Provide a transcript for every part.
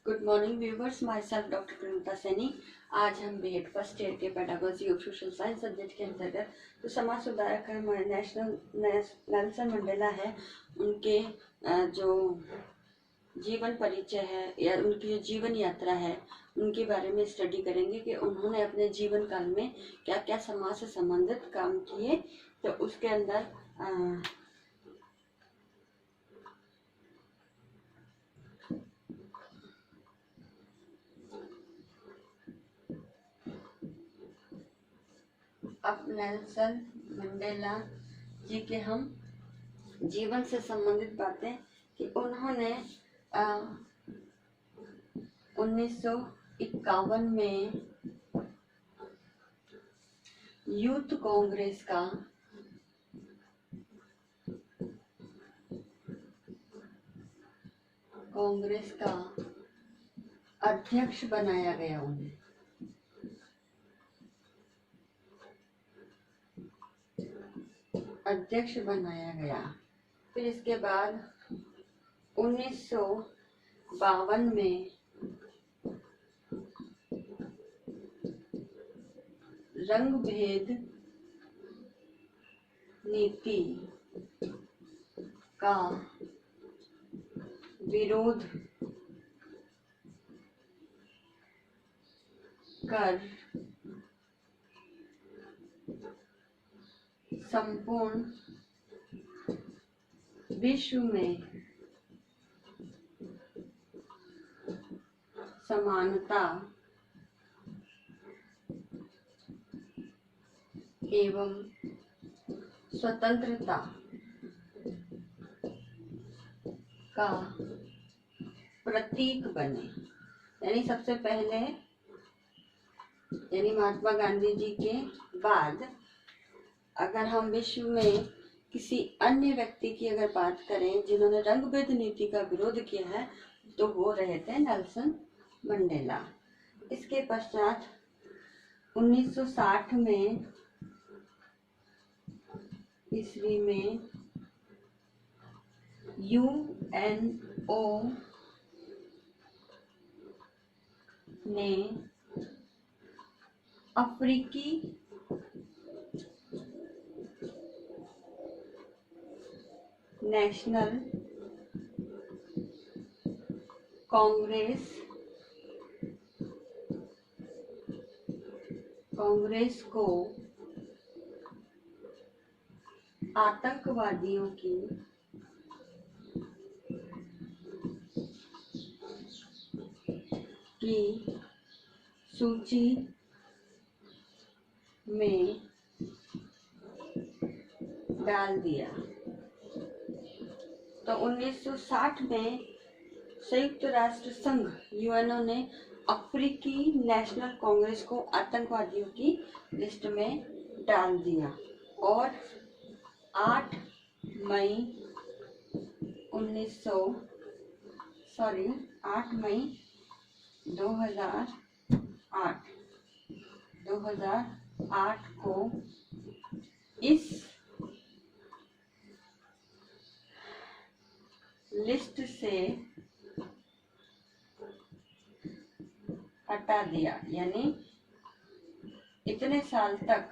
Good morning viewers, myself doctor Praneeta Saini. आज हम B Ed first year के pedagogy of social science subject के अंतर्गत जो समाज सुधारक है हमारे नेल्सन मंडेला है, उनके जो जीवन परिचय है या उनकी जो जीवन यात्रा है उनके बारे में स्टडी करेंगे कि उन्होंने अपने जीवन काल में क्या क्या समाज से संबंधित काम किए। तो उसके अंदर अब नेल्सन मंडेला जी के हम जीवन से संबंधित बातें कि उन्होंने 1951 में यूथ कांग्रेस का अध्यक्ष बनाया गया उन्हें। फिर इसके बाद 1952 में रंग भेद नीति का विरोध कर संपूर्ण विश्व में समानता एवं स्वतंत्रता का प्रतीक बने। यानी सबसे पहले महात्मा गांधी जी के बाद अगर हम विश्व में किसी अन्य व्यक्ति की अगर बात करें जिन्होंने रंगभेद नीति का विरोध किया है तो वो रहे थे नेल्सन मंडेला। इसके पश्चात 1960 में ईस्वी में यूएनओ ने अफ्रीकी नेशनल कांग्रेस को आतंकवादियों की सूची में डाल दिया। तो 1960 में संयुक्त राष्ट्र संघ यूएनओ ने अफ्रीकी नेशनल कांग्रेस को आतंकवादियों की लिस्ट में डाल दिया और 8 मई 2008 को इस लिस्ट से हटा दिया। यानी इतने साल तक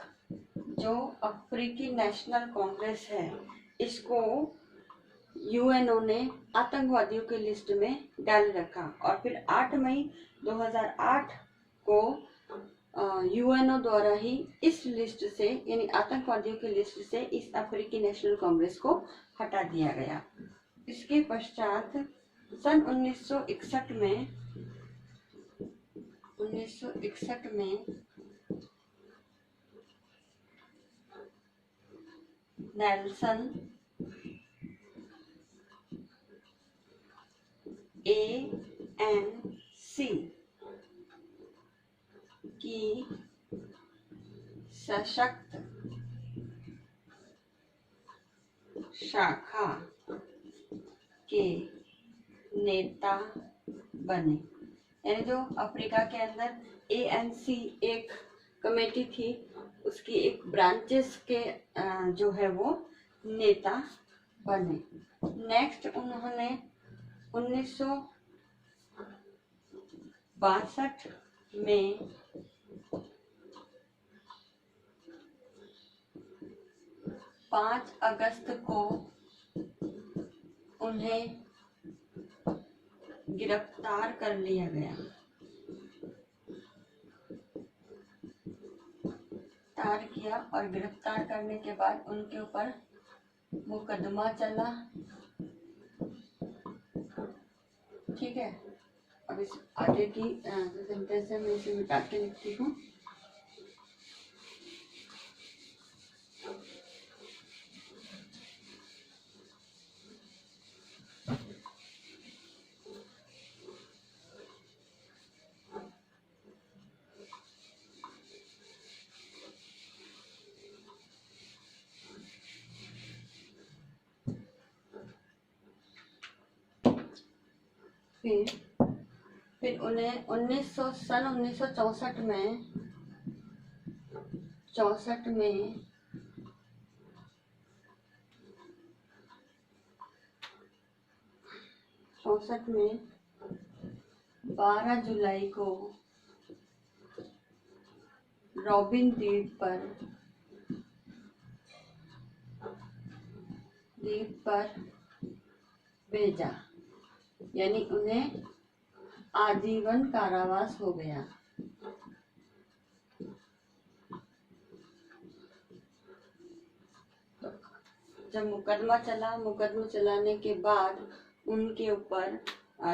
जो अफ्रीकी नेशनल कांग्रेस है इसको यूएनओ ने आतंकवादियों की लिस्ट में डाल रखा और फिर 8 मई 2008 को यूएनओ द्वारा ही इस लिस्ट से यानी आतंकवादियों की लिस्ट से इस अफ्रीकी नेशनल कांग्रेस को हटा दिया गया। इसके पश्चात सन 1961 में नेल्सन ANC की सशक्त शाखा के नेता बने। यानी जो अफ्रीका के अंदर ANC एक कमेटी थी उसकी एक ब्रांचेस के जो है वो नेता बने। नेक्स्ट उन्होंने 1962 में 5 अगस्त को उन्हें गिरफ्तार कर लिया गया। गिरफ्तार किया और गिरफ्तार करने के बाद उनके ऊपर मुकदमा चला। ठीक है, अब इस आगे की सेंटेंस है, मैं इसे मिटा के लिखती हूँ। फिर उन्हें 1964 में 12 जुलाई को रॉबिन द्वीप पर भेजा, यानी उन्हें आजीवन कारावास हो गया। जब मुकदमा चलाने के बाद उनके ऊपर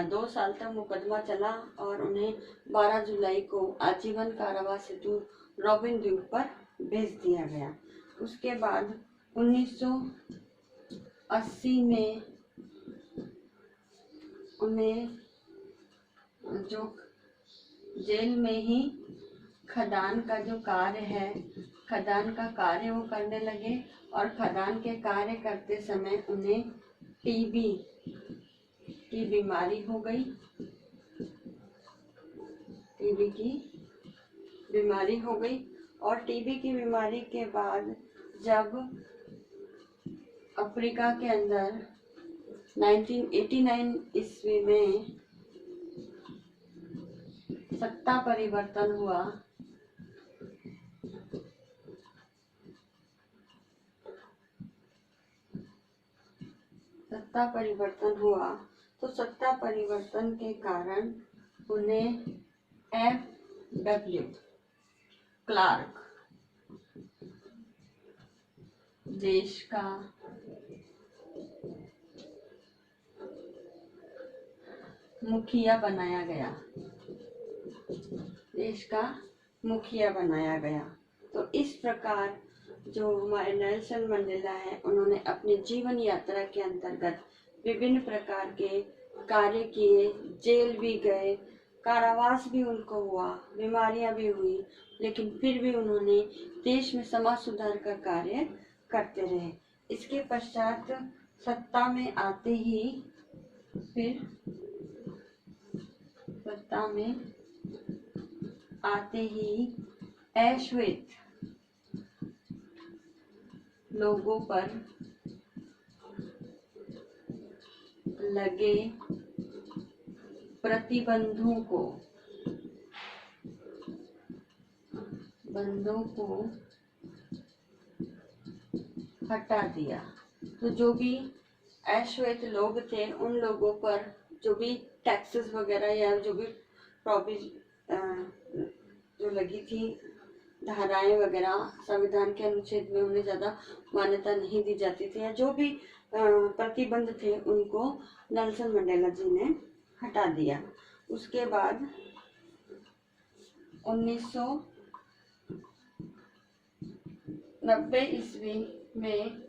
2 साल तक मुकदमा चला और उन्हें 12 जुलाई को आजीवन कारावास हेतु रॉबिन द्वीप पर भेज दिया गया। उसके बाद 1980 में उन्हें जो जेल में ही खदान का जो कार्य है, खदान का कार्य वो करने लगे और खदान के कार्य करते समय उन्हें टीबी की बीमारी हो गई। टीबी की बीमारी हो गई और टीबी की बीमारी के बाद जब अफ्रीका के अंदर 1989 ईस्वी में सत्ता परिवर्तन हुआ, तो सत्ता परिवर्तन के कारण उन्हें FW क्लार्क देश का मुखिया बनाया गया। तो इस प्रकार जो हमारे नेल्सन मंडेला है, उन्होंने अपनी जीवन यात्रा के अंतर्गत विभिन्न प्रकार के कार्य किए, जेल भी गए, कारावास भी उनको हुआ, बीमारियां भी हुई, लेकिन फिर भी उन्होंने देश में समाज सुधार का कार्य करते रहे। इसके पश्चात सत्ता में आते ही अश्वेत लोगों पर लगे प्रतिबंधों को हटा दिया। तो जो भी अश्वेत लोग थे, उन लोगों पर जो भी टैक्सेस वगैरह या जो भी जो लगी थी धाराएं वगैरह संविधान के अनुच्छेद में, उन्हें ज्यादा मान्यता नहीं दी जाती थी, या जो भी प्रतिबंध थे उनको नेल्सन मंडेला जी ने हटा दिया। उसके बाद 1990 ईस्वी में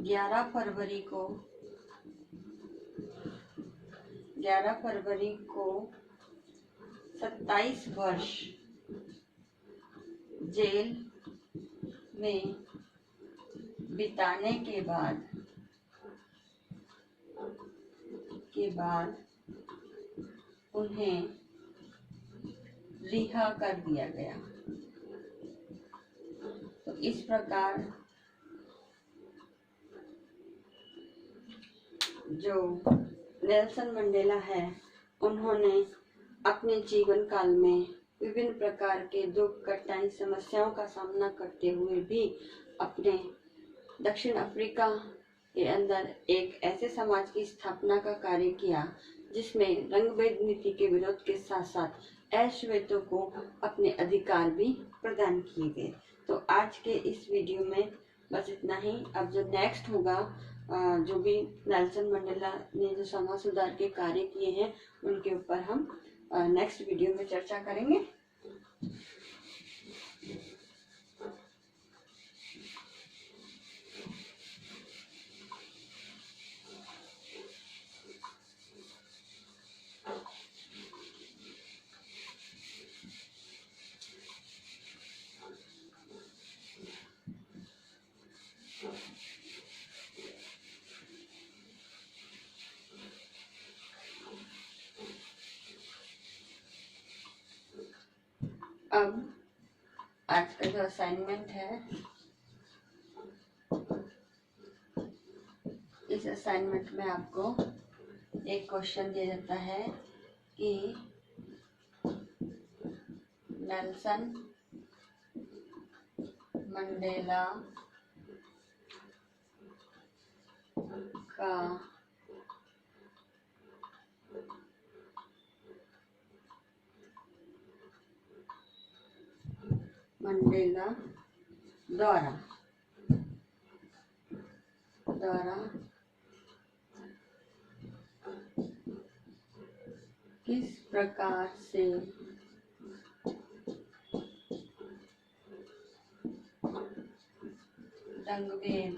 11 फरवरी को 27 वर्ष जेल में बिताने के बाद उन्हें रिहा कर दिया गया। तो इस प्रकार जो नेल्सन मंडेला है, उन्होंने अपने जीवन काल में विभिन्न प्रकार के दुख, कठिनाई, समस्याओं का सामना करते हुए भी अपने दक्षिण अफ्रीका के अंदर एक ऐसे समाज की स्थापना का कार्य किया जिसमें रंगभेद नीति के विरोध के साथ साथ अश्वेतों को अपने अधिकार भी प्रदान किए गए। तो आज के इस वीडियो में बस इतना ही। अब जो नेक्स्ट होगा, जो भी नेल्सन मंडेला ने जो समाज सुधार के कार्य किए हैं उनके ऊपर हम नेक्स्ट वीडियो में चर्चा करेंगे। अब आज का जो असाइनमेंट है, इस असाइनमेंट में आपको एक क्वेश्चन दिया जाता है कि नेल्सन मंडेला का मंडेला द्वारा किस प्रकार से रंगभेद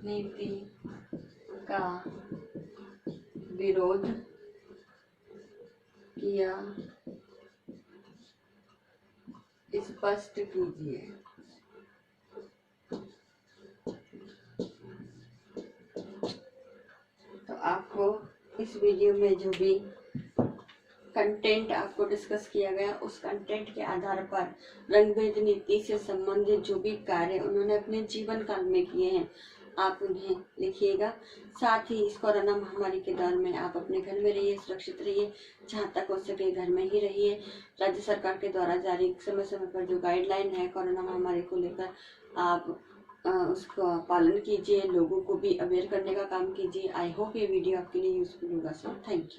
नीति का विरोध किया, स्पष्ट कीजिए। तो आपको इस वीडियो में जो भी कंटेंट आपको डिस्कस किया गया, उस कंटेंट के आधार पर रंगभेद नीति से संबंधित जो भी कार्य उन्होंने अपने जीवन काल में किए हैं, आप उन्हें लिखिएगा। साथ ही इस कोरोना महामारी के दौर में आप अपने घर में रहिए, सुरक्षित रहिए, जहाँ तक हो सके घर में ही रहिए। राज्य सरकार के द्वारा जारी समय समय पर जो गाइडलाइन है कोरोना महामारी को लेकर, आप उसका पालन कीजिए, लोगों को भी अवेयर करने का काम कीजिए। आई होप ये वीडियो आपके लिए यूजफुल होगा। So thank you.